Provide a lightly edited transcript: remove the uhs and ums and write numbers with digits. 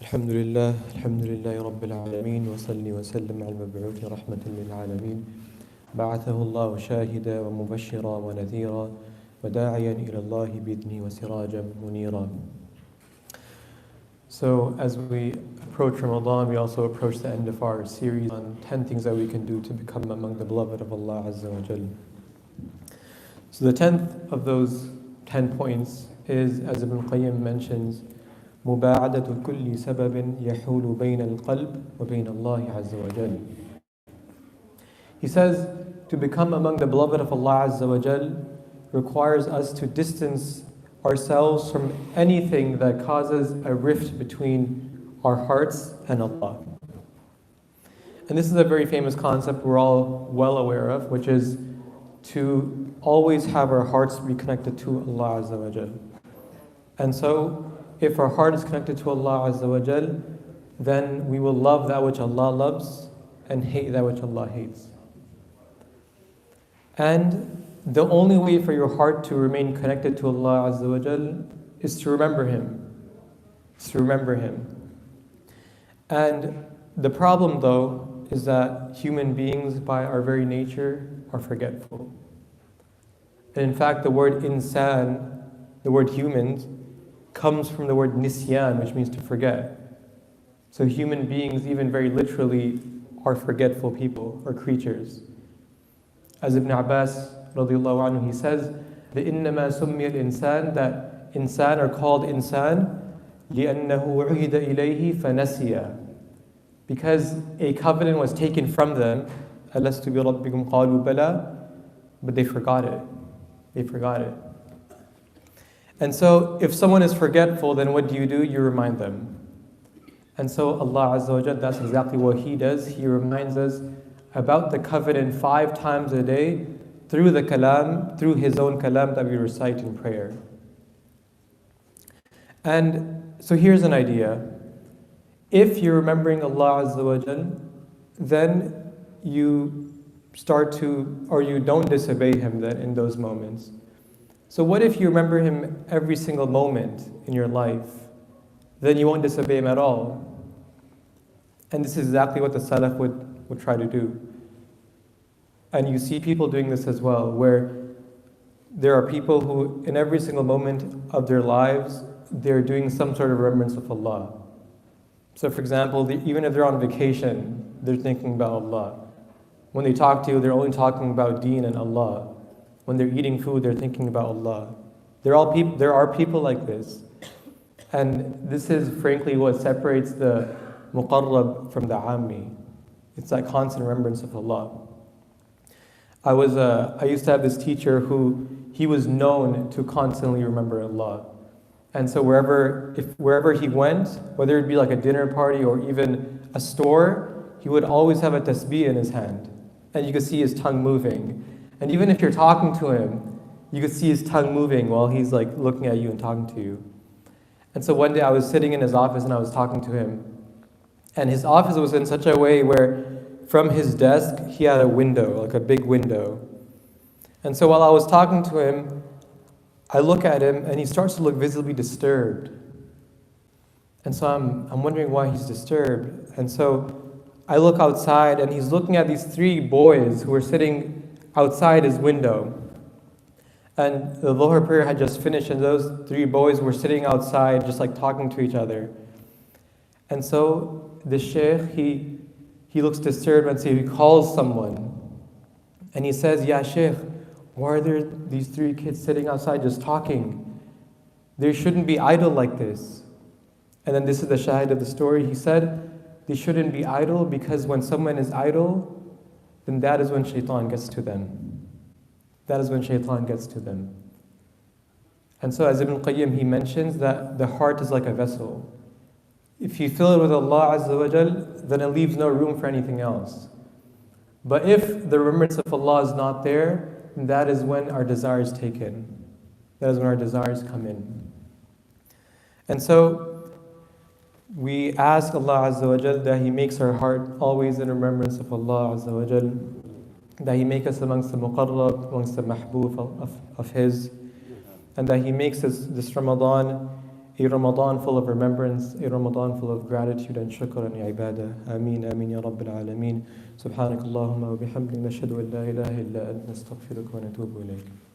الحمد لله رب العالمين وصلي وسلم على المبعوث رحمة للعالمين بعثه الله شاهدا ومبشرا ونذيرا وداعيا إلى الله بإذنه وسراجا منيرا. So as we approach Ramadan, we also approach the end of our series on 10 things that we can do to become among the beloved of Allah Azza wa Jal. So the 10th of those 10 points is, as Ibn Qayyim mentions, مباعدة كل سبب يحول بين القلب وبين الله عز وجل. He says, to become among the beloved of Allah Azza wa Jal requires us to distance ourselves from anything that causes a rift between our hearts and Allah. And this is a very famous concept we're all well aware of, which is to always have our hearts be connected to Allah Azza wa Jal. And so, if our heart is connected to Allah Azza wa Jal, then we will love that which Allah loves and hate that which Allah hates. And the only way for your heart to remain connected to Allah Azza wa Jal is to remember Him. Is to remember Him. And the problem, though, is that human beings, by our very nature, are forgetful. And in fact, the word insan, the word humans, comes from the word nisyan, which means to forget. So human beings, even very literally, are forgetful people or creatures. As Ibn Abbas radiallahu anhu, he says, إِنَّمَا سُمِّيَ الْإِنسان, that insan are called insan لِأَنَّهُ عُهِدَ إِلَيْهِ فَنَسِيَ, because a covenant was taken from them, أَلَسْتُ بِرَبِّكُمْ قَالُوا بَلَى, but they forgot it. They forgot it. And so, if someone is forgetful, then what do? You remind them. And so, Allah Azza wa Jalla, that's exactly what He does. He reminds us about the covenant 5 times a day through the kalam, through His own kalam that we recite in prayer. And so, here's an idea. If you're remembering Allah Azza wa Jalla, then you start to, or you don't disobey Him then in those moments. So what if you remember Him every single moment in your life? Then you won't disobey Him at all. And this is exactly what the Salaf would try to do. And you see people doing this as well, where there are people who, in every single moment of their lives, they're doing some sort of remembrance of Allah. So for example, even if they're on vacation, they're thinking about Allah. When they talk to you, they're only talking about Deen and Allah. When they're eating food, they're thinking about Allah. There are people like this. And this is frankly what separates the muqarrab from the ammi. It's that constant remembrance of Allah. I used to have this teacher who, he was known to constantly remember Allah. And so wherever he went, whether it be like a dinner party or even a store, he would always have a tasbih in his hand. And you could see his tongue moving. And even if you're talking to him, you could see his tongue moving while he's like looking at you and talking to you. And so one day I was sitting in his office and I was talking to him. And his office was in such a way where from his desk, he had a window, like a big window. And so while I was talking to him, I look at him and he starts to look visibly disturbed. And so I'm wondering why he's disturbed. And so I look outside and he's looking at these 3 boys who are sitting outside his window. And the Dhuhr prayer had just finished and those 3 boys were sitting outside just like talking to each other. And so the Shaykh, he looks disturbed and so he calls someone. And he says, Ya Shaykh, why are there these 3 kids sitting outside just talking? They shouldn't be idle like this. And then this is the shahid of the story. He said, they shouldn't be idle because when someone is idle, then that is when shaitan gets to them. That is when shaitan gets to them. And so as Ibn Qayyim, he mentions that the heart is like a vessel. If you fill it with Allah Azza wa Jal, then it leaves no room for anything else. But if the remembrance of Allah is not there, then that is when our desires take in. That is when our desires come in. And so we ask Allah Azza wa Jal that He makes our heart always in remembrance of Allah Azza wa Jal, that He make us amongst the muqarrab, amongst the mahbub of His, and that He makes us this Ramadan a Ramadan full of remembrance, a Ramadan full of gratitude and shukr and ibadah. Ameen, ameen, ya Rabbil Alameen. Subhanakallahumma wa bihamdik, nashhadu an la ilaha illa ant, nastaghfiruka wa natubu ilayk.